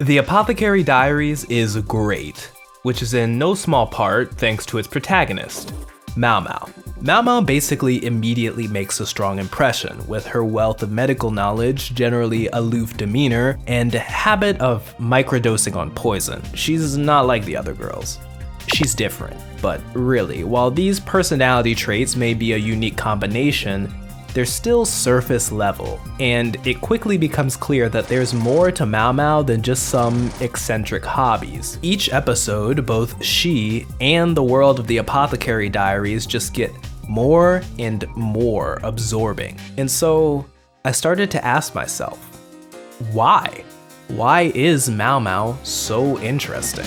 The Apothecary Diaries is great, which is in no small part thanks to its protagonist, Maomao. Maomao basically immediately makes a strong impression with her wealth of medical knowledge, generally aloof demeanor, and habit of microdosing on poison. She's not like the other girls. She's different, but really, while these personality traits may be a unique combination, they're still surface level, and it quickly becomes clear that there's more to Maomao than just some eccentric hobbies. Each episode, both she and the world of the Apothecary Diaries just get more and more absorbing. And so I started to ask myself, why? Why is Maomao so interesting?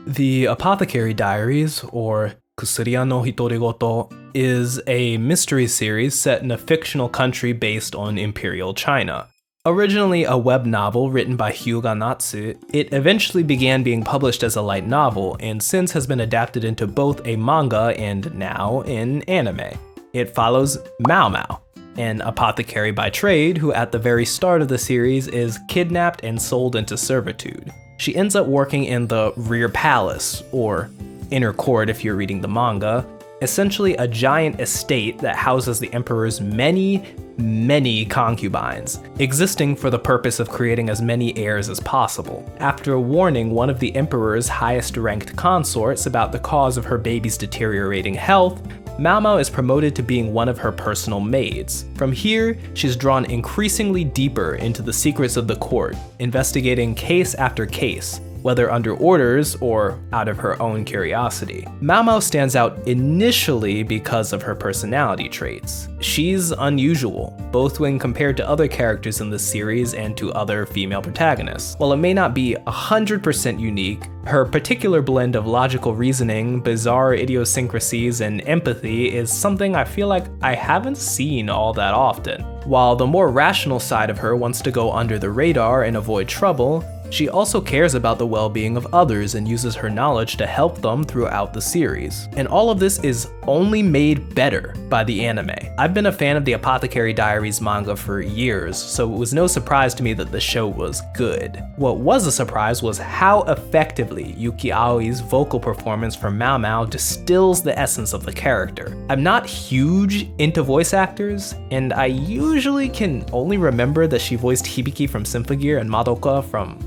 The Apothecary Diaries, or Kusuriya no Hitorigoto, is a mystery series set in a fictional country based on Imperial China. Originally a web novel written by Hyuga Natsu, it eventually began being published as a light novel and since has been adapted into both a manga and now an anime. It follows Maomao, an apothecary by trade who at the very start of the series is kidnapped and sold into servitude. She ends up working in the rear palace, or inner court if you're reading the manga, essentially a giant estate that houses the emperor's many concubines, existing for the purpose of creating as many heirs as possible. After warning one of the emperor's highest ranked consorts about the cause of her baby's deteriorating health, Maomao is promoted to being one of her personal maids. From here, she's drawn increasingly deeper into the secrets of the court, investigating case after case, whether under orders or out of her own curiosity. Maomao stands out initially because of her personality traits. She's unusual, both when compared to other characters in the series and to other female protagonists. While it may not be 100% unique, her particular blend of logical reasoning, bizarre idiosyncrasies, and empathy is something I feel like I haven't seen all that often. While the more rational side of her wants to go under the radar and avoid trouble, she also cares about the well-being of others and uses her knowledge to help them throughout the series. And all of this is only made better by the anime. I've been a fan of the Apothecary Diaries manga for years, so it was no surprise to me that the show was good. What was a surprise was how effectively Yuki Aoi's vocal performance for Maomao distills the essence of the character. I'm not huge into voice actors, and I usually can only remember that she voiced Hibiki from Symphogear and Madoka from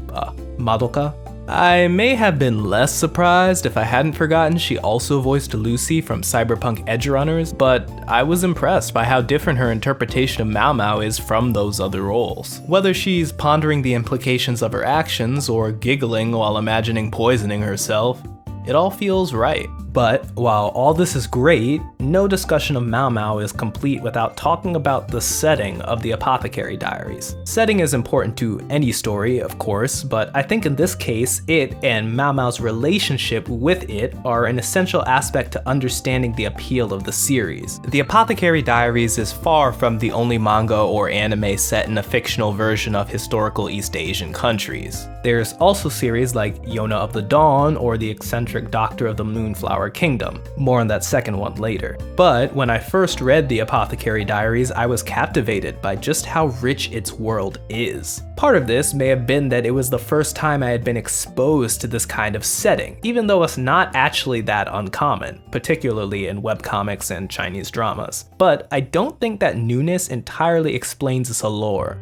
Madoka. I may have been less surprised if I hadn't forgotten she also voiced Lucy from Cyberpunk Edgerunners, but I was impressed by how different her interpretation of Maomao is from those other roles. Whether she's pondering the implications of her actions or giggling while imagining poisoning herself, it all feels right. But while all this is great, no discussion of Maomao is complete without talking about the setting of the Apothecary Diaries. Setting is important to any story, of course, but I think in this case, it and Maomao's relationship with it are an essential aspect to understanding the appeal of the series. The Apothecary Diaries is far from the only manga or anime set in a fictional version of historical East Asian countries. There's also series like Yona of the Dawn or the Eccentric Doctor of the Moonflower Kingdom. More on that second one later. But when I first read the Apothecary Diaries, I was captivated by just how rich its world is. Part of this may have been that it was the first time I had been exposed to this kind of setting, even though it's not actually that uncommon, particularly in webcomics and Chinese dramas. But I don't think that newness entirely explains its allure.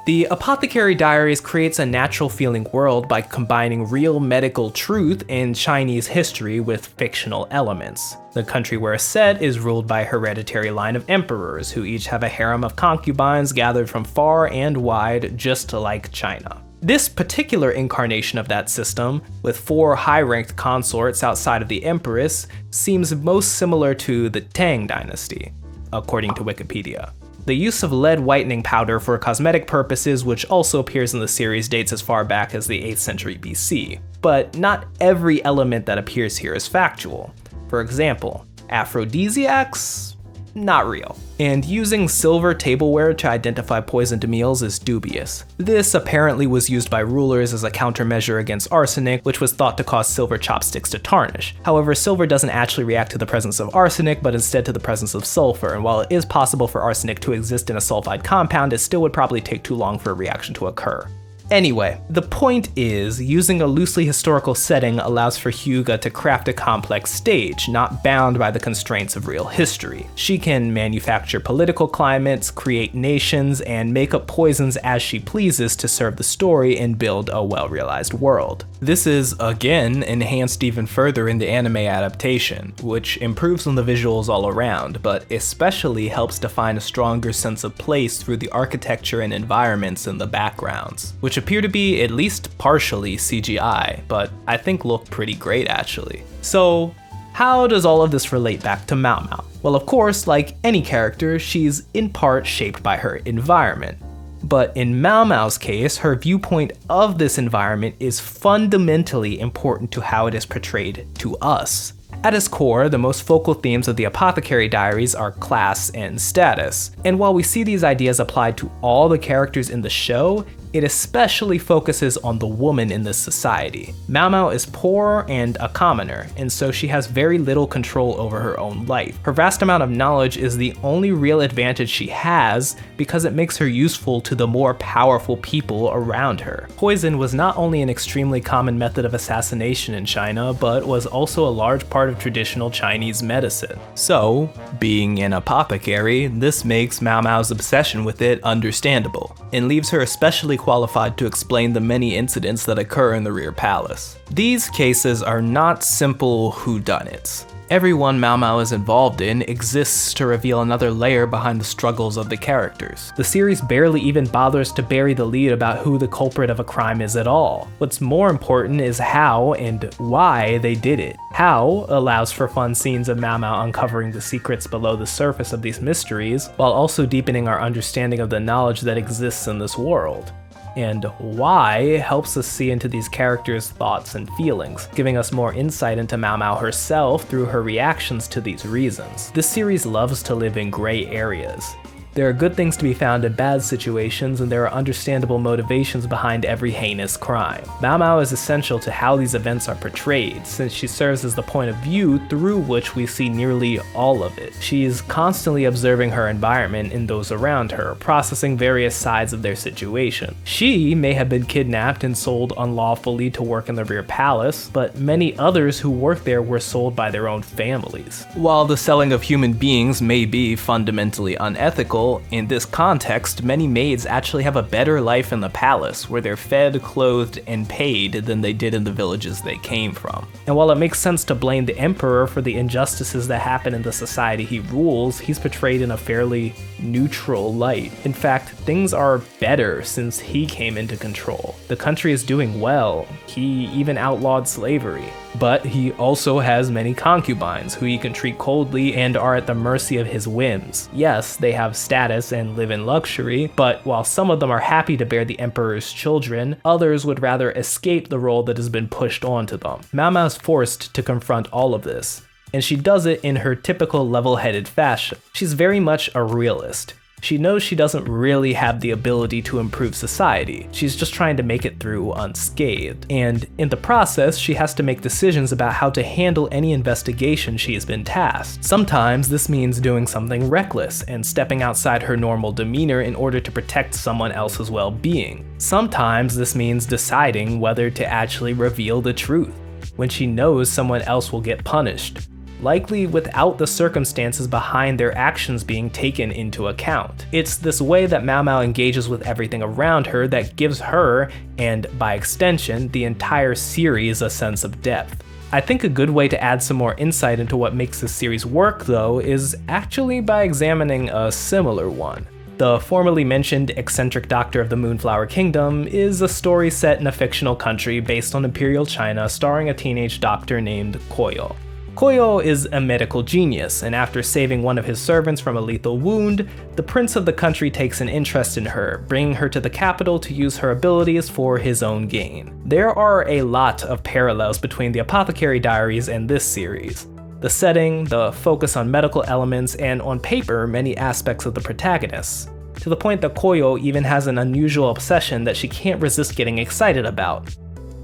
The Apothecary Diaries creates a natural feeling world by combining real medical truth and Chinese history with fictional elements. The country where it's set is ruled by a hereditary line of emperors who each have a harem of concubines gathered from far and wide, just like China. This particular incarnation of that system, with 4 high-ranked consorts outside of the empress, seems most similar to the Tang dynasty, according to Wikipedia. The use of lead whitening powder for cosmetic purposes, which also appears in the series, dates as far back as the 8th century BC. But not every element that appears here is factual. For example, aphrodisiacs? not real. And using silver tableware to identify poisoned meals is dubious. This apparently was used by rulers as a countermeasure against arsenic, which was thought to cause silver chopsticks to tarnish. However, silver doesn't actually react to the presence of arsenic, but instead to the presence of sulfur, and while it is possible for arsenic to exist in a sulfide compound, it still would probably take too long for a reaction to occur. Anyway, the point is, using a loosely historical setting allows for Hyuga to craft a complex stage, not bound by the constraints of real history. She can manufacture political climates, create nations, and make up poisons as she pleases to serve the story and build a well-realized world. This is, again, enhanced even further in the anime adaptation, which improves on the visuals all around, but especially helps define a stronger sense of place through the architecture and environments in the backgrounds, which appear to be at least partially CGI, but I think look pretty great actually. So, how does all of this relate back to Maomao? Well, of course, like any character, she's in part shaped by her environment. But in Maomao's case, her viewpoint of this environment is fundamentally important to how it is portrayed to us. At its core, the most focal themes of the Apothecary Diaries are class and status, and while we see these ideas applied to all the characters in the show, it especially focuses on the woman in this society. Maomao is poor and a commoner, and so she has very little control over her own life. Her vast amount of knowledge is the only real advantage she has because it makes her useful to the more powerful people around her. Poison was not only an extremely common method of assassination in China, but was also a large part of traditional Chinese medicine. So, being an apothecary, this makes Maomao's obsession with it understandable, and leaves her especially qualified to explain the many incidents that occur in the rear palace. These cases are not simple whodunits. Everyone Maomao is involved in exists to reveal another layer behind the struggles of the characters. The series barely even bothers to bury the lead about who the culprit of a crime is at all. What's more important is how and why they did it. How allows for fun scenes of Maomao uncovering the secrets below the surface of these mysteries, while also deepening our understanding of the knowledge that exists in this world. And why helps us see into these characters' thoughts and feelings, giving us more insight into Maomao herself through her reactions to these reasons. This series loves to live in gray areas. There are good things to be found in bad situations, and there are understandable motivations behind every heinous crime. Maomao is essential to how these events are portrayed, since she serves as the point of view through which we see nearly all of it. She is constantly observing her environment and those around her, processing various sides of their situation. She may have been kidnapped and sold unlawfully to work in the rear palace, but many others who work there were sold by their own families. While the selling of human beings may be fundamentally unethical, in this context, many maids actually have a better life in the palace, where they're fed, clothed, and paid than they did in the villages they came from. And while it makes sense to blame the emperor for the injustices that happen in the society he rules, he's portrayed in a fairly neutral light. In fact, things are better since he came into control. The country is doing well. He even outlawed slavery. But he also has many concubines who he can treat coldly and are at the mercy of his whims. Yes, they have status and live in luxury, but while some of them are happy to bear the emperor's children, others would rather escape the role that has been pushed onto them. Maomao's forced to confront all of this, and she does it in her typical level-headed fashion. She's very much a realist. She knows she doesn't really have the ability to improve society. She's just trying to make it through unscathed. And in the process, she has to make decisions about how to handle any investigation she has been tasked. Sometimes this means doing something reckless and stepping outside her normal demeanor in order to protect someone else's well-being. Sometimes this means deciding whether to actually reveal the truth when she knows someone else will get punished, likely without the circumstances behind their actions being taken into account. It's this way that Maomao engages with everything around her that gives her, and by extension, the entire series a sense of depth. I think a good way to add some more insight into what makes this series work, though, is actually by examining a similar one. The formerly mentioned Eccentric Doctor of the Moonflower Kingdom is a story set in a fictional country based on Imperial China starring a teenage doctor named Koyo. Koyo is a medical genius, and after saving one of his servants from a lethal wound, the prince of the country takes an interest in her, bringing her to the capital to use her abilities for his own gain. There are a lot of parallels between the Apothecary Diaries and this series. The setting, the focus on medical elements, and on paper, many aspects of the protagonists, to the point that Koyo even has an unusual obsession that she can't resist getting excited about.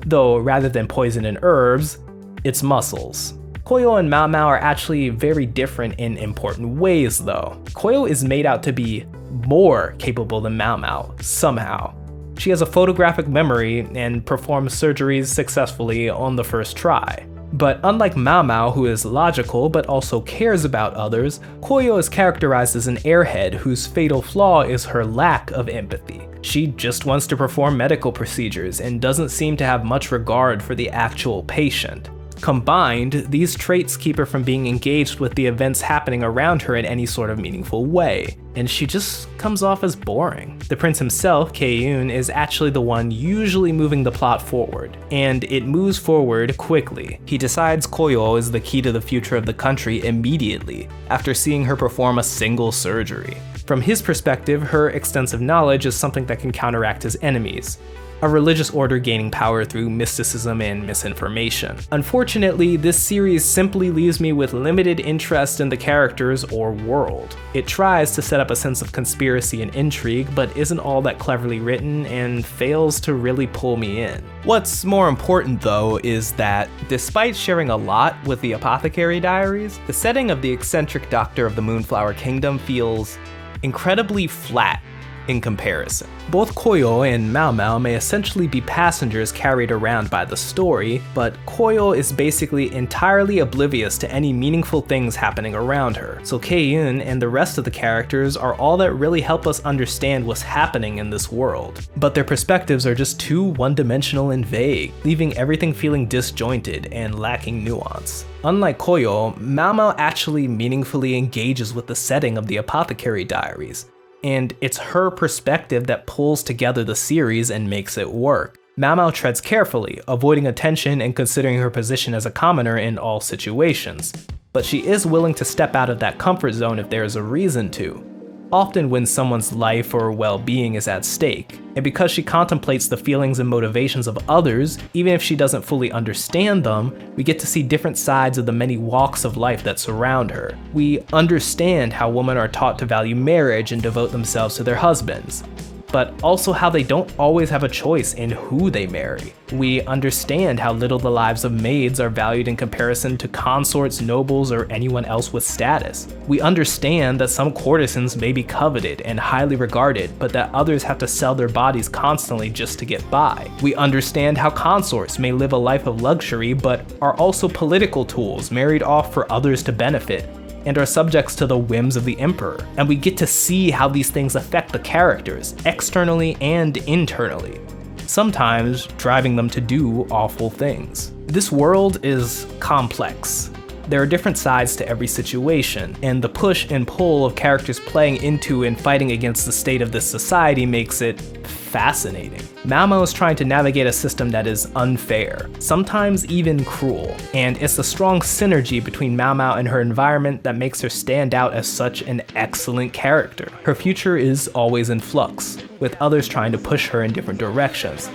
Though rather than poison and herbs, it's muscles. Koyo and Maomao are actually very different in important ways though. Koyo is made out to be more capable than Maomao, somehow. She has a photographic memory and performs surgeries successfully on the first try. But unlike Maomao, who is logical but also cares about others, Koyo is characterized as an airhead whose fatal flaw is her lack of empathy. She just wants to perform medical procedures and doesn't seem to have much regard for the actual patient. Combined, these traits keep her from being engaged with the events happening around her in any sort of meaningful way, and she just comes off as boring. The prince himself, Kei-yoon, is actually the one usually moving the plot forward, and it moves forward quickly. He decides Koyo is the key to the future of the country immediately, after seeing her perform a single surgery. From his perspective, her extensive knowledge is something that can counteract his enemies, a religious order gaining power through mysticism and misinformation. Unfortunately, this series simply leaves me with limited interest in the characters or world. It tries to set up a sense of conspiracy and intrigue, but isn't all that cleverly written and fails to really pull me in. What's more important though is that, despite sharing a lot with the Apothecary Diaries, the setting of the eccentric doctor of the Moonflower Kingdom feels incredibly flat in comparison. Both Koyo and Maomao may essentially be passengers carried around by the story, but Koyo is basically entirely oblivious to any meaningful things happening around her, so Kei-yoon and the rest of the characters are all that really help us understand what's happening in this world. But their perspectives are just too one-dimensional and vague, leaving everything feeling disjointed and lacking nuance. Unlike Koyo, Maomao actually meaningfully engages with the setting of the Apothecary Diaries, and it's her perspective that pulls together the series and makes it work. Maomao treads carefully, avoiding attention and considering her position as a commoner in all situations, but she is willing to step out of that comfort zone if there is a reason to, often when someone's life or well-being is at stake. And because she contemplates the feelings and motivations of others, even if she doesn't fully understand them, we get to see different sides of the many walks of life that surround her. We understand how women are taught to value marriage and devote themselves to their husbands, but also how they don't always have a choice in who they marry. We understand how little the lives of maids are valued in comparison to consorts, nobles, or anyone else with status. We understand that some courtesans may be coveted and highly regarded, but that others have to sell their bodies constantly just to get by. We understand how consorts may live a life of luxury, but are also political tools married off for others to benefit, and are subjects to the whims of the emperor. And we get to see how these things affect the characters, externally and internally, sometimes driving them to do awful things. This world is complex. There are different sides to every situation, and the push and pull of characters playing into and fighting against the state of this society makes it fascinating. Maomao is trying to navigate a system that is unfair, sometimes even cruel, and it's the strong synergy between Maomao and her environment that makes her stand out as such an excellent character. Her future is always in flux, with others trying to push her in different directions.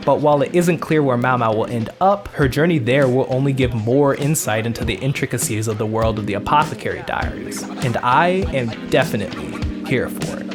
But while it isn't clear where Maomao will end up, her journey there will only give more insight into the intricacies of the world of the Apothecary Diaries, and I am definitely here for it.